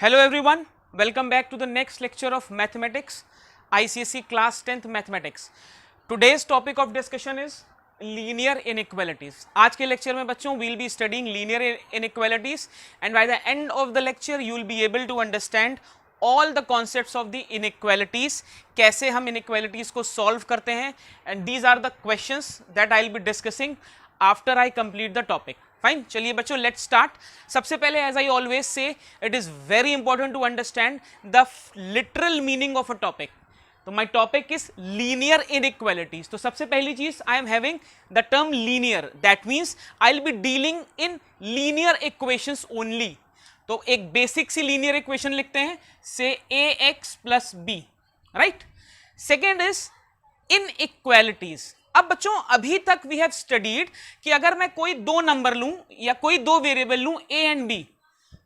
Hello everyone, welcome back to the next lecture of mathematics, ICSE class 10th mathematics. Today's topic of discussion is linear inequalities. आज के lecture में बच्चों we'll be studying linear inequalities and by the end of the lecture you will be able to understand all the concepts of the inequalities, कैसे हम inequalities को solve करते हैं and these are the questions that I'll be discussing after I complete the topic. Fine, चलिए बच्चों let's start. सबसे पहले as I always say it is very important to understand the literal meaning of a topic. तो my topic is linear inequalities. तो सबसे पहली चीज I am having the term linear, that means I will be dealing in linear equations only. तो एक basic सी linear equation लिखते हैं, say ax plus b, right. Second is inequalities. अब बच्चों अभी तक वी हैव स्टडीड कि अगर मैं कोई दो नंबर लूं या कोई दो वेरिएबल लूं a एंड b,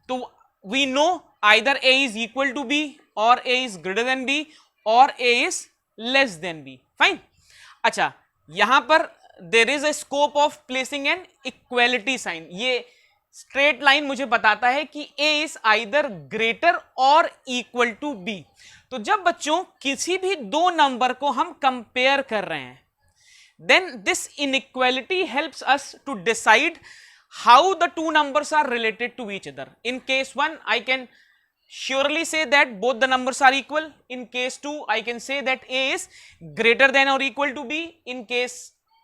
तो we know either a is equal to b और a is greater than b और a is less than b. Fine. अच्छा, यहां पर there is a scope of placing an equality sign. ये straight line मुझे बताता है कि a इज आइदर ग्रेटर और इक्वल टू b. तो जब बच्चों किसी भी दो नंबर को हम कंपेयर कर रहे हैं, then this inequality helps us to decide how the two numbers are related to each other. In case 1 I can surely say that both the numbers are equal. In case 2 I can say that a is greater than or equal to b. In case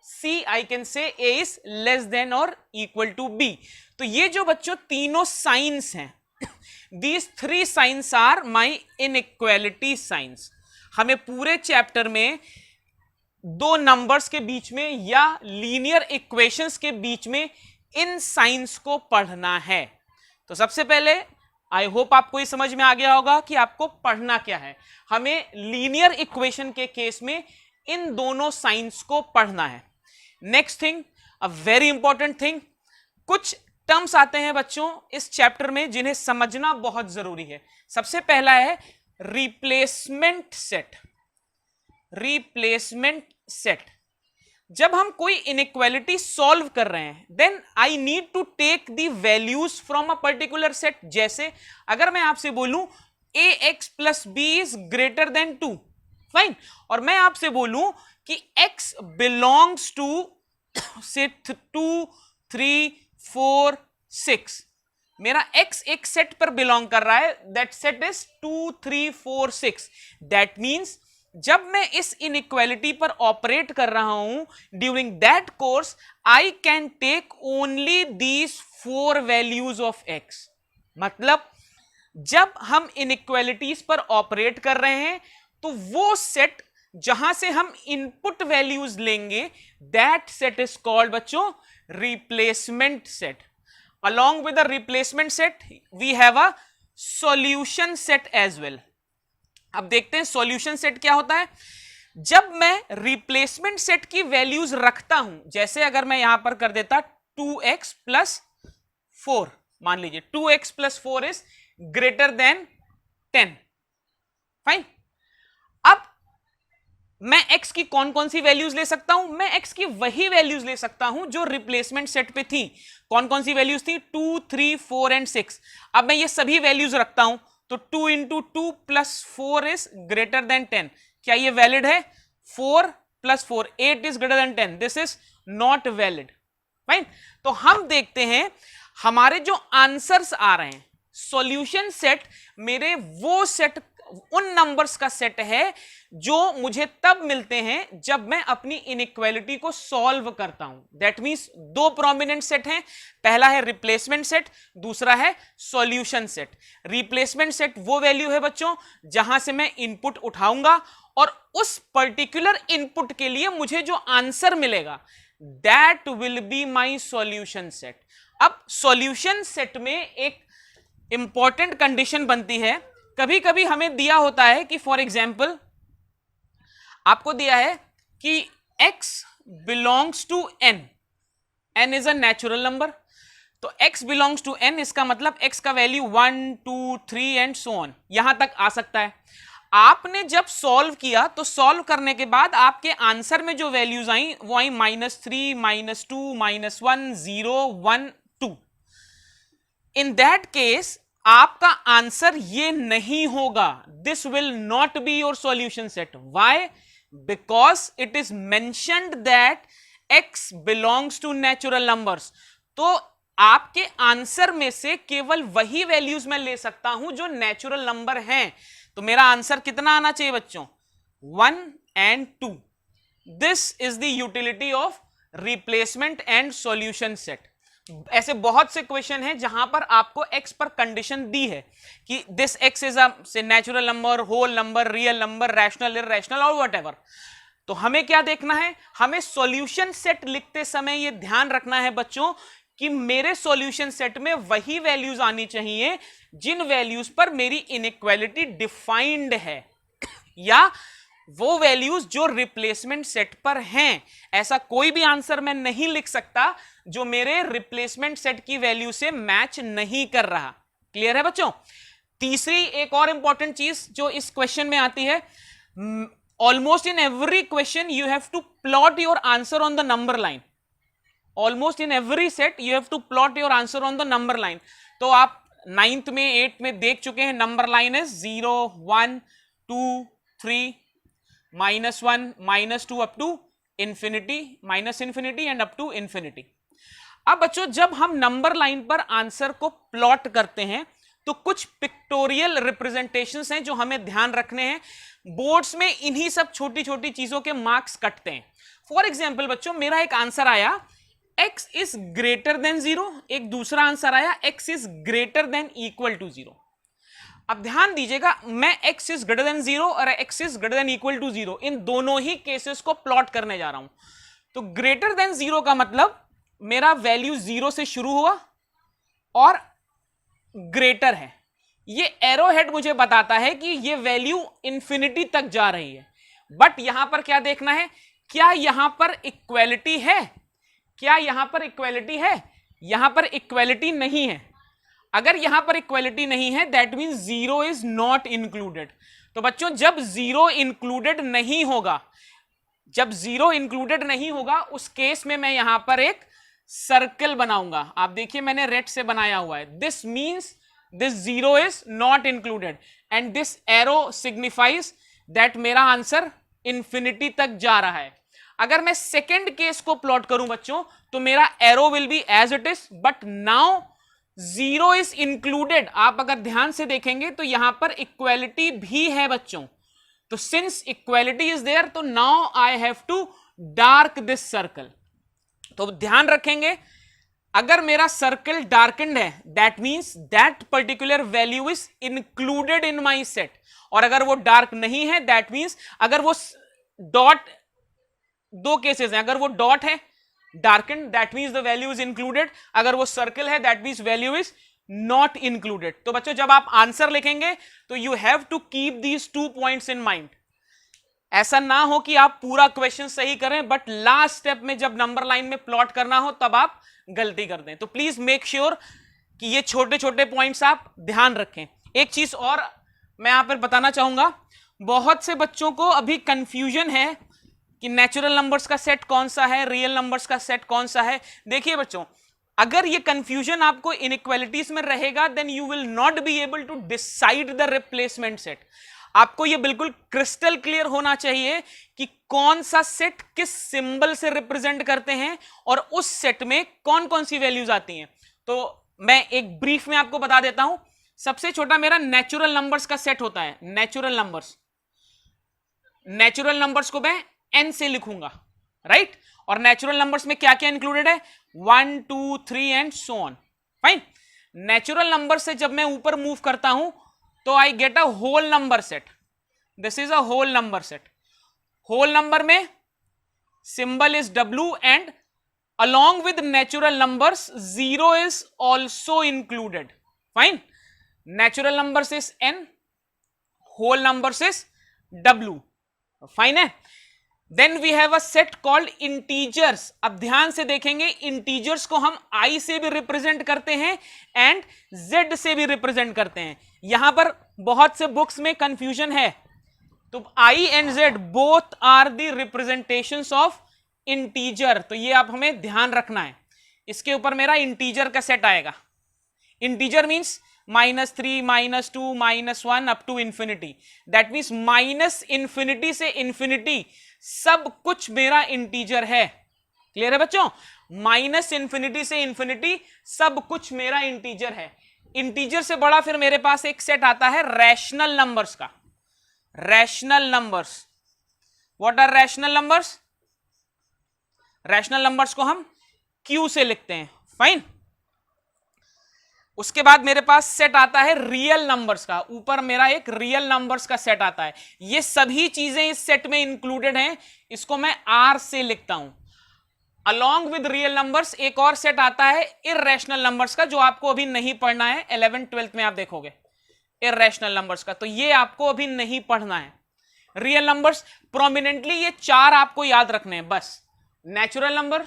c I can say a is less than or equal to b. तो ये जो बच्चों तीनों science हैं, these three signs are my inequality signs. हमें पूरे chapter में दो नंबर्स के बीच में या लीनियर इक्वेशंस के बीच में इन साइंस को पढ़ना है. तो सबसे पहले आई होप आपको ये समझ में आ गया होगा कि आपको पढ़ना क्या है. हमें लीनियर इक्वेशन के केस में इन दोनों साइंस को पढ़ना है. Next thing, a very important thing, कुछ टर्म्स आते हैं बच्चों इस चैप्टर में जिन्हें समझना बहुत जरूरी है. सबसे पहला है रिप्लेसमेंट सेट. Replacement set. जब हम कोई इनइक्वालिटी सॉल्व कर रहे हैं, then I need to take the values from a particular set. जैसे अगर मैं आपसे बोलूं ax plus b is greater than 2, fine, और मैं आपसे बोलूं कि x बिलोंग्स टू से 2, 3, 4, 6, मेरा x एक सेट पर बिलोंग कर रहा है, that set is 2, 3, 4, 6. That means जब मैं इस इनइक्वालिटी पर ऑपरेट कर रहा हूं, during that course I can take only these 4 values of x. मतलब जब हम इनइक्वालिटीज पर ऑपरेट कर रहे हैं तो वो सेट जहां से हम इनपुट वैल्यूज लेंगे, दैट सेट इज कॉल्ड बच्चों replacement set. along with the replacement set we have a solution set as well. अब देखते हैं सॉल्यूशन सेट क्या होता है. जब मैं रिप्लेसमेंट सेट की वैल्यूज रखता हूं, जैसे अगर मैं यहां पर कर देता 2x प्लस 4, मान लीजिए 2x plus 4 is greater then 10, fine. अब मैं x की कौन कौन सी वैल्यूज ले सकता हूं? मैं x की वही वैल्यूज ले सकता हूं जो रिप्लेसमेंट सेट पे थी. कौन कौन सी वैल्यूज थी? 2, 3, 4 एंड 6. अब मैं ये सभी वैल्यूज रखता हूं, तो 2 into 2 plus 4 is greater then 10. क्या ये वैलिड है? 4 plus 4 8 is greater then 10. This is not valid, fine. तो हम देखते हैं हमारे जो आंसर्स आ रहे हैं, सॉल्यूशन सेट मेरे वो सेट, उन नंबर्स का सेट है जो मुझे तब मिलते हैं जब मैं अपनी इनइक्वालिटी को सॉल्व करता हूं. दैट मींस दो प्रोमिनेंट सेट हैं, पहला है रिप्लेसमेंट सेट, दूसरा है सॉल्यूशन सेट. रिप्लेसमेंट सेट वो वैल्यू है बच्चों जहां से मैं इनपुट उठाऊंगा और उस पर्टिकुलर इनपुट के लिए मुझे जो आंसर मिलेगा, that will be my solution set. अब सॉल्यूशन सेट में एक इंपॉर्टेंट कंडीशन बनती है. कभी कभी हमें दिया होता है कि फॉर एग्जाम्पल आपको दिया है कि x belongs to n, n is a natural number. तो x बिलोंग्स टू n, इसका मतलब x का वैल्यू 1, 2, 3 एंड सो ऑन, यहां तक आ सकता है. आपने जब सॉल्व किया तो सॉल्व करने के बाद आपके आंसर में जो वैल्यूज आई वो आई -3, -2, -1, 0, 1, 2. In that case आपका आंसर ये नहीं होगा. This will not be your solution set. Why? Because it is mentioned that x belongs to natural numbers. तो आपके आंसर में से केवल वही वैल्यूज मैं ले सकता हूं जो नेचुरल नंबर हैं. तो मेरा आंसर कितना आना चाहिए बच्चों? 1 and 2. This is the utility of replacement and solution set. ऐसे बहुत से क्वेश्चन हैं जहां पर आपको x पर कंडीशन दी है कि this x is a natural number, whole number, real number, rational, irrational और व्हाटएवर. तो हमें क्या देखना है? हमें सॉल्यूशन सेट लिखते समय यह ध्यान रखना है बच्चों कि मेरे सॉल्यूशन सेट में वही वैल्यूज आनी चाहिए जिन वैल्यूज पर मेरी इनइक्वालिटी डिफाइंड है, या वो वैल्यूज जो रिप्लेसमेंट सेट पर हैं. ऐसा कोई भी आंसर मैं नहीं लिख सकता जो मेरे रिप्लेसमेंट सेट की वैल्यू से मैच नहीं कर रहा. क्लियर है बच्चों? तीसरी एक और इंपॉर्टेंट चीज जो इस क्वेश्चन में आती है, almost in every question you have to plot your answer on the number line. Almost in every set you have to plot your answer on the number line. तो आप 9th में 8th में देख चुके हैं. नंबर लाइन है 0 1 2 3 -1 -2 up to infinity, minus infinity and up to infinity. अब बच्चों जब हम नंबर लाइन पर आंसर को प्लॉट करते हैं तो कुछ पिक्टोरियल रिप्रेजेंटेशंस हैं जो हमें ध्यान रखने हैं. बोर्ड्स में इन्हीं सब छोटी छोटी चीजों के मार्क्स कटते हैं. फॉर एग्जाम्पल बच्चों मेरा एक आंसर आया x इज ग्रेटर देन 0, एक दूसरा आंसर आया x is greater than equal to 0. अब ध्यान दीजिएगा, मैं x इज ग्रेटर देन 0 और x is greater than equal to 0 इन दोनों ही केसेस को प्लॉट करने जा रहा हूं. तो ग्रेटर देन 0 का मतलब मेरा वैल्यू 0 से शुरू हुआ और ग्रेटर है. ये एरो हेड मुझे बताता है कि ये वैल्यू इंफिनिटी तक जा रही है. बट यहां पर क्या देखना है? क्या यहां पर इक्वालिटी है? क्या यहां पर इक्वालिटी है? यहां पर इक्वालिटी नहीं है. अगर यहां पर इक्वालिटी नहीं है that means 0 is not included. तो बच्चों जब 0 इंक्लूडेड नहीं होगा, जब 0 इंक्लूडेड नहीं होगा उस केस में मैं यहां पर एक सर्कल बनाऊंगा. आप देखिए मैंने रेड से बनाया हुआ है. This means this 0 is not included and this arrow signifies that मेरा आंसर इंफिनिटी तक जा रहा है. अगर मैं सेकेंड केस को प्लॉट करूं बच्चों तो मेरा arrow will be as it is, but now 0 is included. आप अगर ध्यान से देखेंगे तो यहां पर इक्वालिटी भी है बच्चों. तो सिंस इक्वालिटी इज देयर तो now I have to dark this circle. तो ध्यान रखेंगे अगर मेरा सर्कल डार्कन्ड है that means that particular value is included in my set, और अगर वो डार्क नहीं है दैट मींस अगर वो डॉट, दो केसेस हैं, अगर वो डॉट है darkened that means the value is included, अगर वो सर्कल है that means value is not included. तो बच्चों जब आप आंसर लिखेंगे तो you have to keep these 2 points in mind. ऐसा ना हो कि आप पूरा क्वेश्चन सही करें बट लास्ट स्टेप में जब नंबर लाइन में प्लॉट करना हो तब आप गलती कर दें. तो प्लीज मेक श्योर कि ये छोटे छोटे पॉइंट्स आप ध्यान रखें. एक चीज और मैं यहां पर बताना चाहूंगा, बहुत से बच्चों को अभी कंफ्यूजन है कि नेचुरल नंबर्स का सेट कौन सा है, रियल नंबर्स का सेट कौन सा है. देखिए बच्चों अगर ये कंफ्यूजन आपको इनइक्वालिटीज में रहेगा then you will not be able to decide the replacement set. आपको ये बिल्कुल क्रिस्टल क्लियर होना चाहिए कि कौन सा सेट किस सिंबल से रिप्रेजेंट करते हैं और उस सेट में कौन कौन सी वैल्यूज आती हैं. तो मैं एक ब्रीफ में आपको बता देता हूं. सबसे छोटा मेरा नेचुरल नंबर्स का सेट होता है. नेचुरल नंबर्स को मैं n से लिखूंगा, राइट. और नेचुरल नंबर्स में क्या क्या इंक्लूडेड है? 1 2 3 and so on. Fine. Natural number से जब मैं ऊपर मूव करता हूं तो I get a whole number set. This is a whole number set. Whole number में symbol is w and along with natural numbers 0 is also included. Fine. Natural numbers is n, whole numbers is w. Fine है. Then we have a set called integers. अब ध्यान से देखेंगे integers को हम i से भी रिप्रेजेंट करते हैं and z से भी रिप्रेजेंट करते हैं. यहां पर बहुत से बुक्स में कंफ्यूजन है. तो i and z both are the representations of integer. तो ये आप हमें ध्यान रखना है. इसके ऊपर मेरा इंटीजर का सेट आएगा. Integer means -3 -2 -1 up to infinity. That means -infinity से इंफिनिटी सब कुछ मेरा इंटीजर है। क्लियर है बच्चों? -इन्फिनिटी से इंफिनिटी सब कुछ मेरा इंटीजर है। इंटीजर से बड़ा फिर मेरे पास एक सेट आता है रैशनल नंबर्स का। Rational numbers, what are rational numbers? Rational numbers को हम Q से लिखते हैं। फाइन। उसके बाद मेरे पास सेट आता है रियल नंबर्स का। ऊपर मेरा एक रियल नंबर्स का सेट आता है। ये सभी चीजें इस सेट में इंक्लूडेड हैं। इसको मैं R से लिखता हूं। अलॉन्ग विद रियल नंबर्स एक और सेट आता है इररेशनल नंबर्स का, जो आपको अभी नहीं पढ़ना है। 11th 12th में आप देखोगे इररेशनल नंबर्स का, तो ये आपको अभी नहीं पढ़ना है। रियल नंबर्स प्रोमिनेंटली ये चार आपको याद रखने हैं बस। Natural number,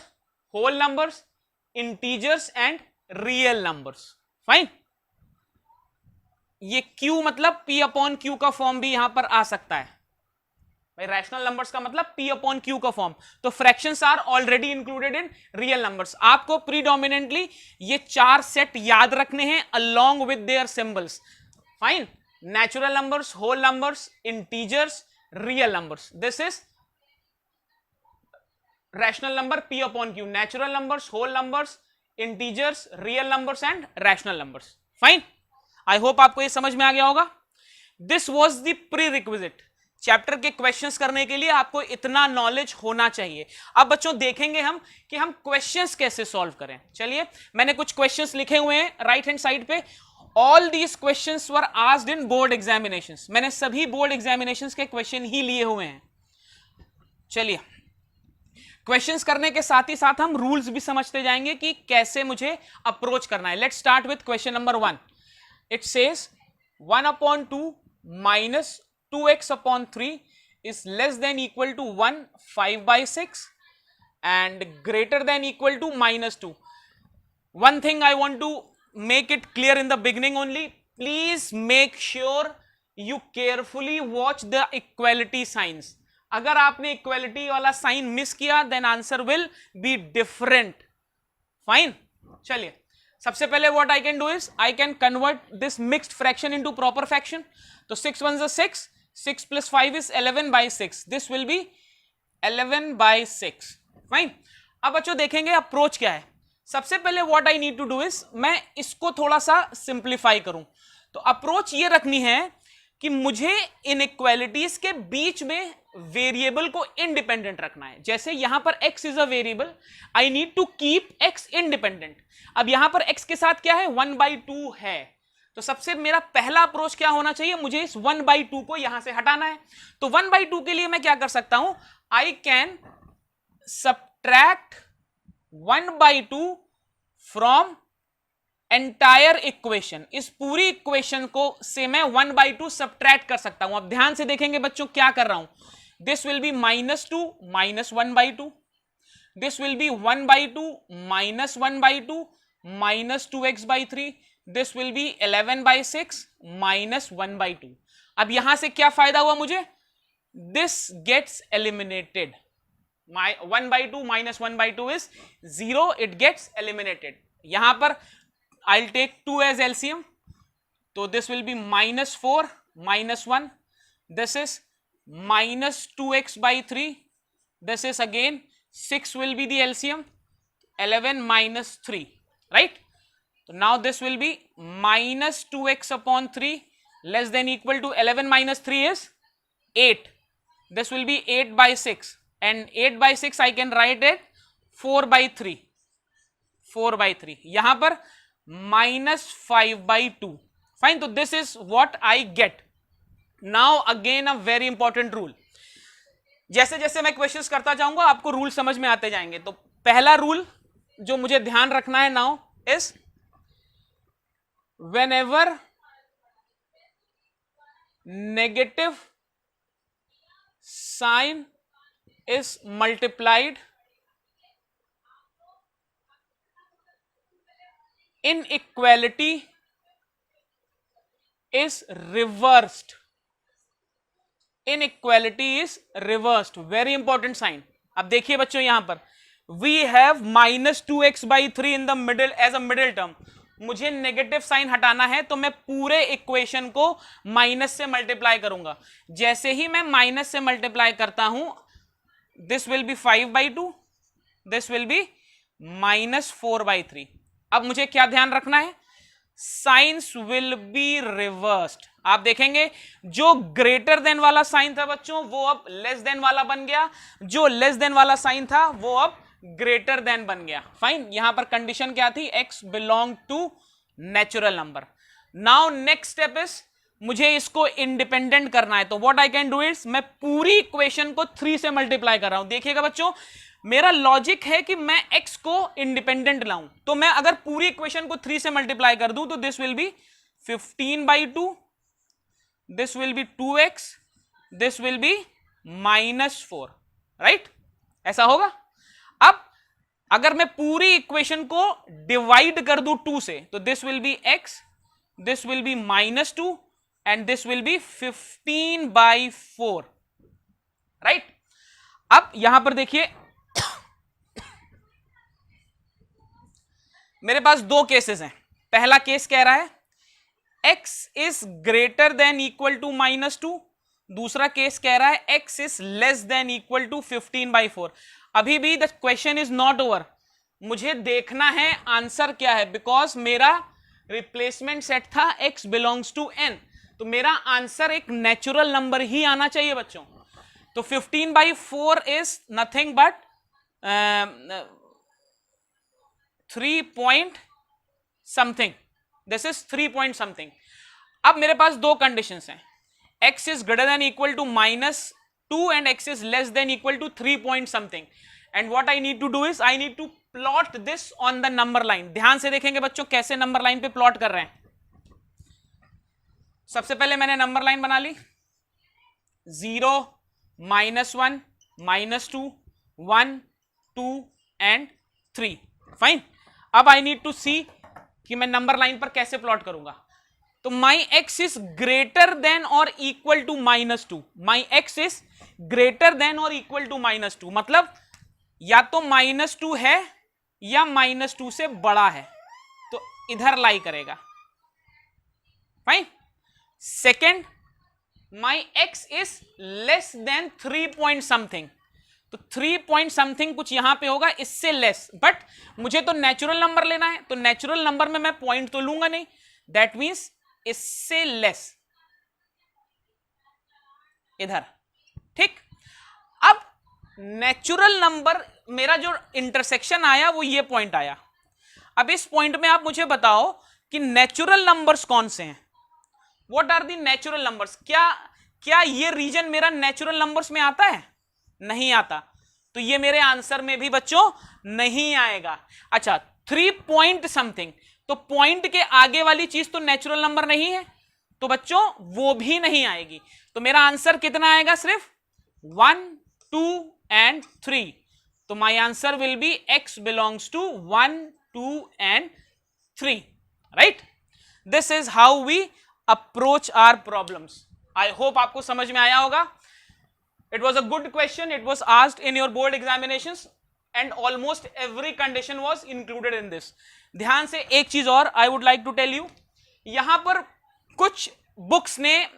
whole numbers, integers and real numbers. Fine. ये Q मतलब P अपॉन Q का फॉर्म भी यहां पर आ सकता है भाई। रैशनल नंबर्स का मतलब P अपॉन Q का फॉर्म। तो fractions are already included in real numbers. आपको प्रीडोमिनेंटली ये चार सेट याद रखने हैं along with their symbols. Fine. Natural numbers, whole numbers, integers, real numbers. This is rational number P upon Q। Natural numbers, whole numbers, integers, real numbers and rational numbers. Fine. I hope आपको ये समझ में आ गया होगा। This was the prerequisite. Chapter के questions करने के लिए आपको इतना नॉलेज होना चाहिए। अब बच्चों देखेंगे हम कि हम क्वेश्चंस कैसे सॉल्व करें। चलिए, मैंने कुछ क्वेश्चंस लिखे हुए हैं राइट हैंड साइड पे। All these questions were asked in board examinations. मैंने सभी बोर्ड एग्जामिनेशंस के क्वेश्चन ही लिए हुए हैं। चलिए, क्वेश्चंस करने के साथ ही साथ हम रूल्स भी समझते जाएंगे कि कैसे मुझे अप्रोच करना है। Let's start with question number 1। It says 1/2 minus 2x upon 3 is less than equal to 1 5/6 and greater than equal to -2. One thing I want to make it clear in the beginning only, please make sure you carefully watch the equality signs. अगर आपने equality वाला sign miss किया then answer will be different. Fine. चलिए, सबसे पहले what I can do is I can convert this mixed fraction into proper fraction. तो 6 1 is 6, 6 plus 5 is 11/6. This will be 11/6। Fine. अब बच्चों देखेंगे अप्रोच क्या है। सबसे पहले what I need to do is मैं इसको थोड़ा सा सिंप्लीफाई करूं। तो अप्रोच ये रखनी है कि मुझे इनइक्वालिटीज के बीच में वेरिएबल को इंडिपेंडेंट रखना है। जैसे यहां पर x is a variable, I need to keep x independent. अब यहां पर x के साथ क्या है, 1/2 है। तो सबसे मेरा पहला अप्रोच क्या होना चाहिए, मुझे इस 1/2 को यहां से हटाना है। तो 1/2 के लिए मैं क्या कर सकता हूं, I can subtract 1/2 from entire equation. इस पूरी इक्वेशन को से मैं 1/2 सबट्रैक्ट कर सकता हूं। अब ध्यान से देखेंगे बच्चों क्या कर रहा हूं। This will B -2 minus 1/2. This will B 1/2 minus 1/2 minus 2x/3. This will be 11/6 minus 1/2. अब यहां से क्या फायदा हुआ मुझे, this gets eliminated. 1/2 minus 1/2 is 0, it gets eliminated. यहां पर I'll take 2 as LCM. So this will be -4 minus 1. This is minus 2x/3. This is again 6 will be the LCM. 11 minus 3. Right? So now this will be minus 2x upon 3 less than equal to 11 minus 3 is 8. This will be 8/6. And 8/6 I can write it 4/3. 4/3. यहां पर -5/2. Fine. तो this is what I get. Now again a very important rule. जैसे जैसे मैं questions करता जाऊंगा आपको rule समझ में आते जाएंगे। तो पहला रूल जो मुझे ध्यान रखना है now is whenever negative sign is multiplied inequality is reversed. Inequality is reversed. Very important sign. अब देखिए बच्चों यहां पर we have -2x/3 in the middle as a middle term. मुझे नेगेटिव साइन हटाना है तो मैं पूरे इक्वेशन को माइनस से मल्टीप्लाई करूंगा। जैसे ही मैं माइनस से मल्टीप्लाई करता हूं, this will B 5/2, this will B -4/3। अब मुझे क्या ध्यान रखना है, साइंस विल बी रिवर्स्ड। आप देखेंगे जो ग्रेटर देन वाला साइन था बच्चों वो अब लेस देन वाला बन गया, जो लेस देन वाला साइन था वो अब ग्रेटर देन बन गया। फाइन, यहां पर कंडीशन क्या थी, x belong to natural number. Now next step is मुझे इसको इंडिपेंडेंट करना है, तो what I can do is मैं पूरी इक्वेशन को 3 से मल्टीप्लाई कर रहा हूं। देखिएगा बच्चों, मेरा लॉजिक है कि मैं x को इंडिपेंडेंट लाऊं, तो मैं अगर पूरी इक्वेशन को 3 से मल्टीप्लाई कर दूं तो this will B 15/2, this will be 2x, this will B -4, right? ऐसा होगा। अब अगर मैं पूरी इक्वेशन को डिवाइड कर दूं 2 से, तो this will be x, this will B -2 and this will B 15/4, right? अब यहां पर देखिए मेरे पास दो केसेस हैं। पहला केस कह रहा है x is greater than equal to -2, दूसरा केस कह रहा है x is less than equal to 15/4। अभी भी the question is not over, मुझे देखना है आंसर क्या है, बिकॉज मेरा रिप्लेसमेंट सेट था x बिलोंग्स टू n, तो मेरा आंसर एक नेचुरल नंबर ही आना चाहिए बच्चों। तो 15/4 is nothing but 3 point something, this is 3 point something। अब मेरे पास दो कंडीशंस हैं, x is greater than equal to -2 and x is less than equal to 3 point something, and what I need to do is I need to plot this on the number line। ध्यान से देखेंगे बच्चों कैसे number line पे plot कर रहे हैं। सबसे पहले मैंने नंबर लाइन बना ली, 0, -1, -2, 1, 2 एंड 3। फाइन, अब आई नीड टू सी कि मैं नंबर लाइन पर कैसे प्लॉट करूंगा। तो my x is greater than और equal to -2, my x is greater than और इक्वल टू -2, मतलब या तो -2 है या -2 से बड़ा है, तो इधर लाई करेगा। Fine, second, my x is less then 3 point something, तो 3 point something कुछ यहां पे होगा इससे लेस, बट मुझे तो नेचुरल नंबर लेना है, तो नेचुरल नंबर में मैं पॉइंट तो लूंगा नहीं, दैट मींस इससे लेस इधर। ठीक, अब नेचुरल नंबर मेरा जो इंटरसेक्शन आया वो ये पॉइंट आया। अब इस पॉइंट में आप मुझे बताओ कि नेचुरल नंबर्स कौन से हैं, what are the natural numbers. क्या ये रीजन मेरा नेचुरल नंबर्स में आता है? नहीं आता, तो ये मेरे आंसर में भी बच्चों नहीं आएगा। अच्छा, 3 point something, तो पॉइंट के आगे वाली चीज तो नेचुरल नंबर नहीं है, तो बच्चों वो भी नहीं आएगी। तो मेरा आंसर कितना आएगा? सिर्फ 1, 2 एंड 3। तो my answer will be x belongs to 1, 2 and 3, right? This is how we approach our problems. I hope आपको समझ में आया होगा। It was a good question, it was asked in your board examinations and almost every condition was included in this। ध्यान से एक चीज और I would like to tell you, यहां पर कुछ बुक्स ने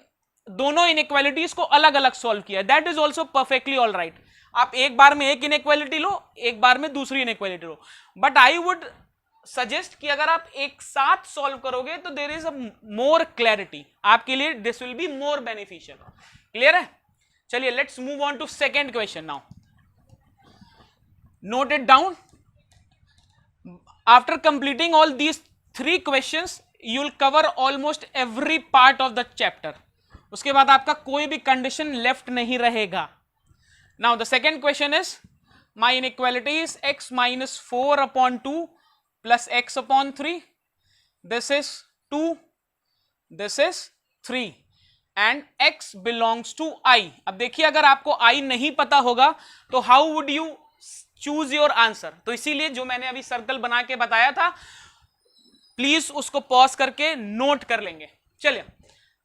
दोनों इनइक्वालिटीज को अलग अलग सॉल्व किया, that is also perfectly all right. आप एक बार में एक इनइक्वालिटी लो, एक बार में दूसरी इनइक्वालिटी लो, बट आई वुड सजेस्ट कि अगर आप एक साथ सॉल्व करोगे तो there is a more clarity, आपके लिए this will be more beneficial. Clear है? चलिए, let's move on to second question now. Note it down. After completing all these 3 questions you will cover almost every part of the chapter. उसके बाद आपका कोई भी condition left नहीं रहेगा। Now the second question is my inequality is x -4/2 plus x/3, this is 2, this is 3 and x belongs to i। अब देखिए, अगर आपको i नहीं पता होगा तो how would you choose your answer. तो इसीलिए जो मैंने अभी सर्कल बना के बताया था, प्लीज उसको पॉज करके नोट कर लेंगे। चलिए,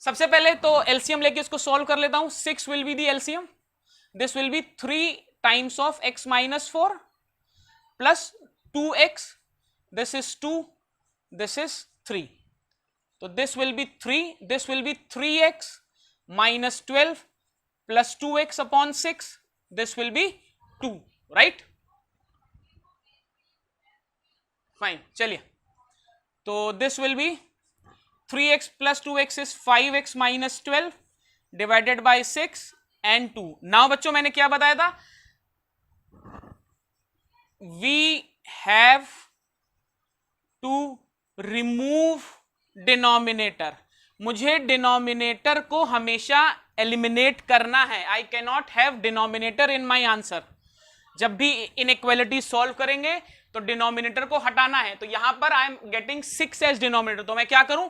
सबसे पहले तो एलसीएम लेके इसको सॉल्व कर लेता हूं। 6 will be the LCM, this will be 3 times of x -4 plus 2x, this is 2, this is 3. So this will be 3, this will be 3x minus 12 plus 2x upon 6, this will be 2, right? Fine, चलिए, तो this will be 3x plus 2x is 5x minus 12 divided by 6 and 2. Now बच्चों मैंने क्या बताया था, we have to remove denominator. मुझे denominator को हमेशा एलिमिनेट करना है. I cannot have denominator in my answer. जब भी इनइक्वालिटी सॉल्व करेंगे तो डिनोमिनेटर को हटाना है. तो यहां पर I am getting 6 as denominator, तो मैं क्या करूं,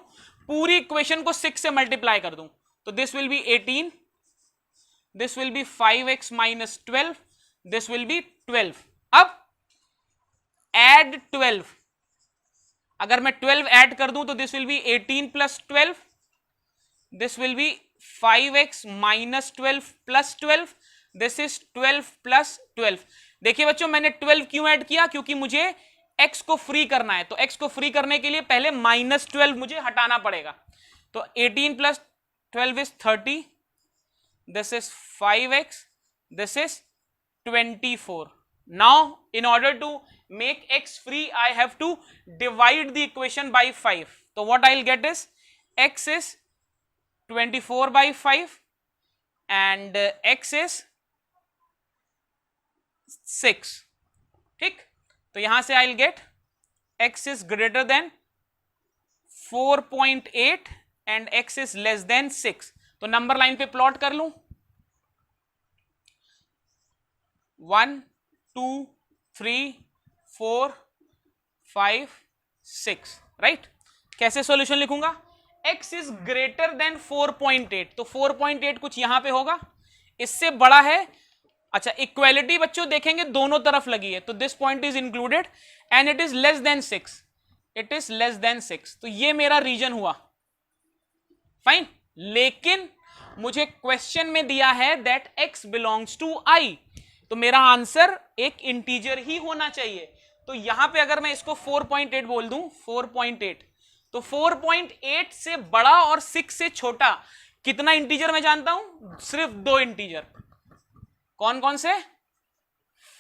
पूरी इक्वेशन को 6 से मल्टीप्लाई कर दूं. तो this will B 18, this will B 5x minus 12, this will B 12. अब एड 12, अगर मैं 12 ऐड कर दूं तो this will B 18 plus 12, this will B 5x minus 12 plus 12, this is 12 plus 12. देखिए बच्चों मैंने 12 क्यों ऐड किया, क्योंकि मुझे x को फ्री करना है. तो x को फ्री करने के लिए पहले माइनस 12 मुझे हटाना पड़ेगा. तो 18 plus 12 is 30, this is 5x, this is 24. Now in order to make x free I have to divide the equation by 5. So what I'll get is x is 24 by 5 and x is 6. ठीक, तो यहां से I'll get x is greater than 4.8 and x is less than 6. तो number line पे plot कर लूं, 1 2 3 4 5 6, right. कैसे solution लिखूंगा, x इज ग्रेटर देन 4.8, तो 4.8 कुछ यहां पे होगा, इससे बड़ा है. अच्छा, इक्वालिटी बच्चों देखेंगे दोनों तरफ लगी है, तो this point is included and it is less then 6, it is less then 6. तो ये मेरा रीजन हुआ. फाइन, लेकिन मुझे क्वेश्चन में दिया है that x belongs to i, तो मेरा आंसर एक इंटीजर ही होना चाहिए. तो यहां पे अगर मैं इसको 4.8 बोल दूं, 4.8, तो 4.8 से बड़ा और 6 से छोटा कितना इंटीजर मैं जानता हूं, सिर्फ 2 इंटीजर. कौन कौन से,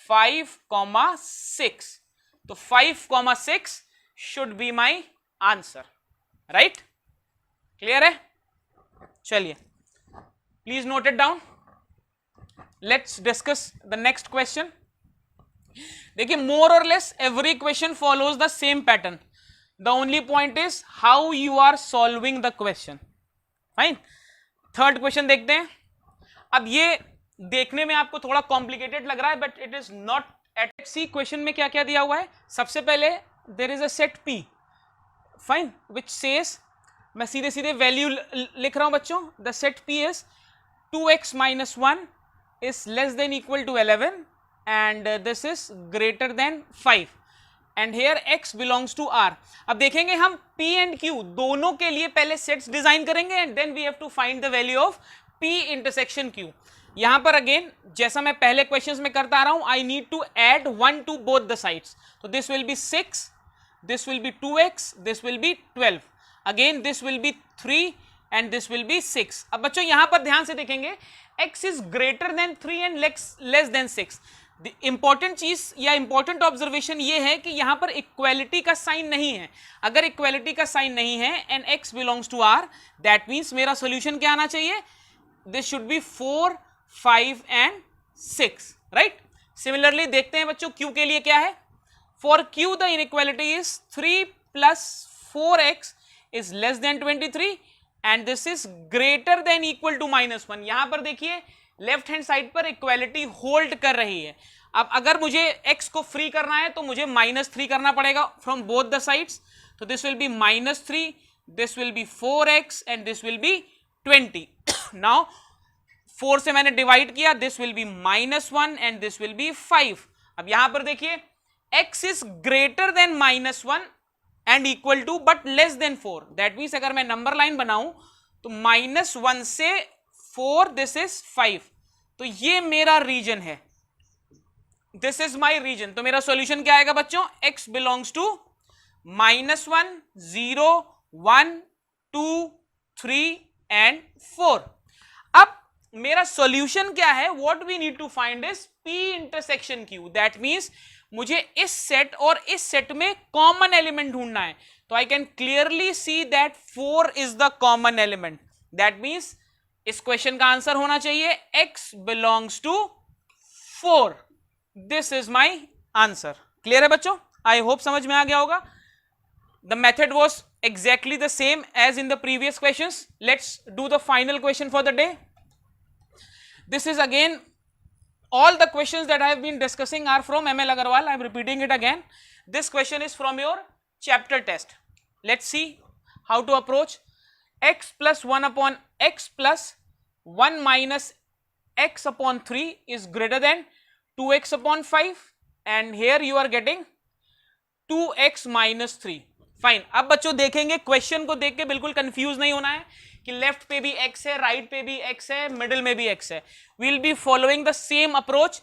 5,6. तो 5,6 should be my answer, right. Clear है, चलिए please note it down. Let's discuss the next question. देखिए, more or less every question follows the same pattern. The only point is how you are solving the question. Fine. Third question देखते हैं. अब ये देखने में आपको थोड़ा complicated लग रहा है, but it is not. At C question में क्या क्या दिया हुआ है, सबसे पहले there is a set P. Fine. Which says, मैं सीधे सीधे वैल्यू लिख रहा हूं बच्चों. The set P is 2x minus 1 is less than equal to 11 and this is greater than 5 and here x belongs to R. अब देखेंगे हम P and Q दोनों के लिए पहले सेट्स डिजाइन करेंगे and then we have to find the value of P intersection Q. यहां पर अगेन जैसा मैं पहले क्वेश्चंस में करता आ रहा हूं, I need to add 1 to both the sides. So this will be 6, this will be 2x, this will be 12, again this will be 3 and this will be 6. अब बच्चों यहां पर ध्यान से देखेंगे, x is greater than 3 and less than 6. Important चीज या important observation ये है कि यहां पर इक्वालिटी का साइन नहीं है. अगर इक्वालिटी का साइन नहीं है and x belongs to r, that means मेरा सॉल्यूशन क्या आना चाहिए, this should be 4 5 and 6, right. Similarly देखते हैं बच्चों q के लिए क्या है. For q the inequality is 3 plus 4x is less than 23 and this is greater than equal to -1. यहां पर देखिए लेफ्ट हैंड साइड पर इक्वालिटी होल्ड कर रही है. अब अगर मुझे x को फ्री करना है तो मुझे -3 करना पड़ेगा फ्रॉम बोथ द साइड्स. तो this will be -3, this will be 4x and this will be 20. Now 4 से मैंने डिवाइड किया, this will be -1 and this will be 5. अब यहां पर देखिए x is greater than -1 and equal to but less than 4. That means अगर मैं number line बनाऊं तो -1 से 4, दिस इज 5. तो ये मेरा रीजन है, दिस इज माई रीजन. तो मेरा सॉल्यूशन क्या आएगा बच्चों, x बिलोंग्स टू -1, 0, 1, 2, 3 एंड 4। अब मेरा सॉल्यूशन क्या है? What we need to find is P intersection Q। That means मुझे इस सेट और इस सेट में कॉमन एलिमेंट ढूंढना है। तो I can clearly see that 4 is the common element. That means इस क्वेश्चन का आंसर होना चाहिए x belongs to 4। This is my answer. Clear है बच्चों? आई होप समझ में आ गया होगा। The method was exactly the same as in the previous questions. Let's do the final question for the day. This is again, all the questions that I have been discussing are from ML Agarwal. I am repeating it again. This question is from your chapter test. Let's see how to approach. X plus 1 upon x plus 1 minus x upon 3 is greater than 2x upon 5, and here you are getting 2x minus 3. Fine. अब बच्चों देखेंगे, question को देख के बिल्कुल confuse नहीं होना है कि लेफ्ट पे भी x है, राइट पे भी x है, मिडिल में भी x है। Will be following the same approach.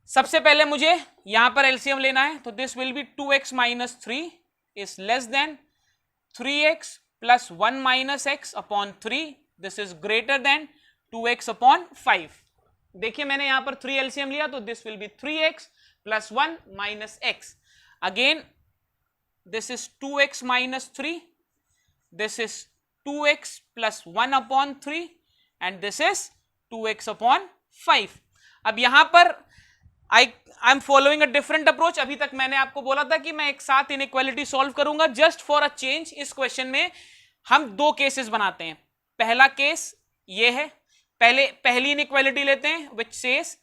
सबसे पहले मुझे यहां पर एलसीएम लेना है, तो this will be 2x minus 3 is less than 3x plus 1 minus x upon 3। This is greater than 2x upon 5। देखिए मैंने यहां पर 3 एलसीएम लिया, तो this will be 3x plus 1 minus x। Again this is 2x minus 3, this is 2x plus 1 upon 3 and this is 2x upon 5। अब यहां पर I am following a different approach। अभी तक मैंने आपको बोला था कि मैं एक साथ इनइक्वालिटी सॉल्व करूंगा। जस्ट फॉर अ चेंज इस क्वेश्चन में हम दो केसेस बनाते हैं। पहला केस ये है, पहली इनइक्वालिटी लेते हैं which says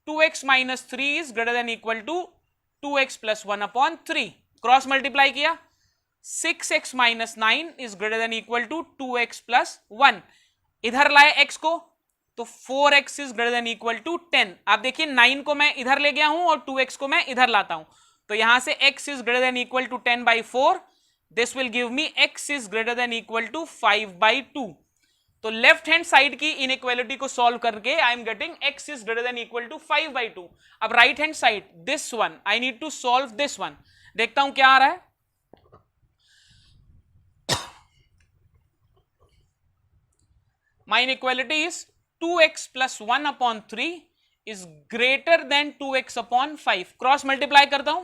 2x minus 3 is greater than equal to 2x plus 1 upon 3। Cross multiply किया, 6x minus 9 is greater than equal to 2x plus 1। इधर लाए x को, तो 4x is greater than equal to 10। आप देखिए 9 को मैं इधर ले गया हूं और 2x को मैं इधर लाता हूं, तो यहां से x is greater than equal to 10 by 4। This will give me x is greater than equal to 5 by 2। तो लेफ्ट हैंड साइड की इनइक्वालिटी को सॉल्व करके I am getting x is greater than equal to 5 by 2। अब right hand side this one I need to solve this one. देखता हूं क्या आ रहा है। My inequality is 2x plus 1 upon 3 is greater than 2x upon 5। Cross multiply करता हूं,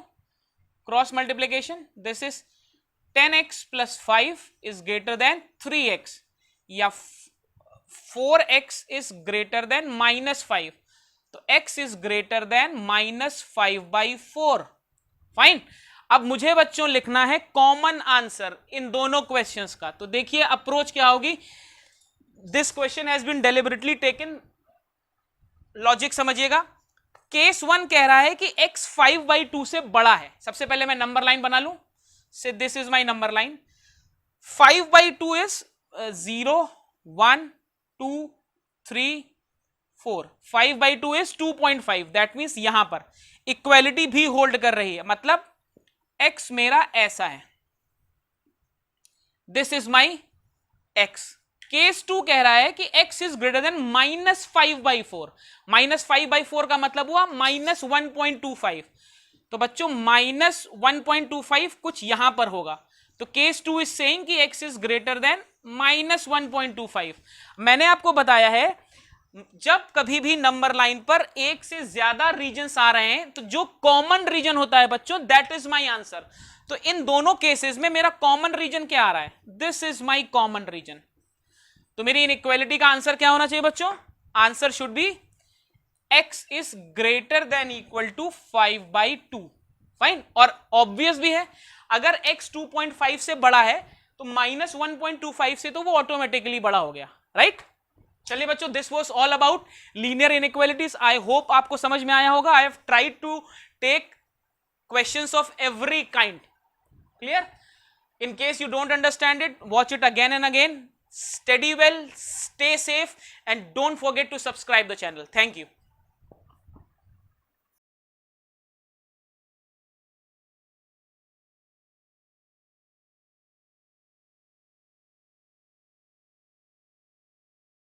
cross multiplication, this is 10x plus 5 is greater then 3x, या 4x is greater then minus 5, तो x is greater then minus 5 by 4। Fine. अब मुझे बच्चों लिखना है common answer in दोनों क्वेश्चंस का। तो देखिए अप्रोच क्या होगी। This question has been deliberately taken. Logic समझिएगा। केस 1 कह रहा है कि x 5 by 2 से बड़ा है। सबसे पहले मैं नंबर लाइन बना लूं, से this is my number line. 5 by 2 is 0, 1, 2, 3, 4। 5 by 2 is 2.5। That means यहां पर इक्वालिटी भी होल्ड कर रही है, मतलब x मेरा ऐसा है। This is my x। Case 2 कह रहा है कि x is greater then minus 5 by 4। Minus 5 by 4 का मतलब हुआ माइनस 1.25। तो बच्चों माइनस 1.25 कुछ यहां पर होगा। तो केस 2 इज सेइंग कि x is greater then minus 1.25। मैंने आपको बताया है जब कभी भी नंबर लाइन पर एक से ज्यादा रीजन्स आ रहे हैं तो जो कॉमन रीजन होता है बच्चों, दैट इज माय आंसर। तो इन दोनों केसेस में मेरा कॉमन रीजन क्या आ रहा है? This is my common region. तो मेरी इनइक्वालिटी का आंसर क्या होना चाहिए बच्चों? Answer should be x is greater than equal to 5 by 2। Fine. और ऑब्वियस भी है, अगर x 2.5 से बड़ा है तो माइनस 1.25 से तो वो ऑटोमेटिकली बड़ा हो गया, राइट? चलिए बच्चों, this was all about linear inequalities. I hope आपको समझ में आया होगा। I have tried to take questions of every kind. Clear? In case you don't understand it, watch it again and again. Study well, stay safe, and don't forget to subscribe the channel. Thank you.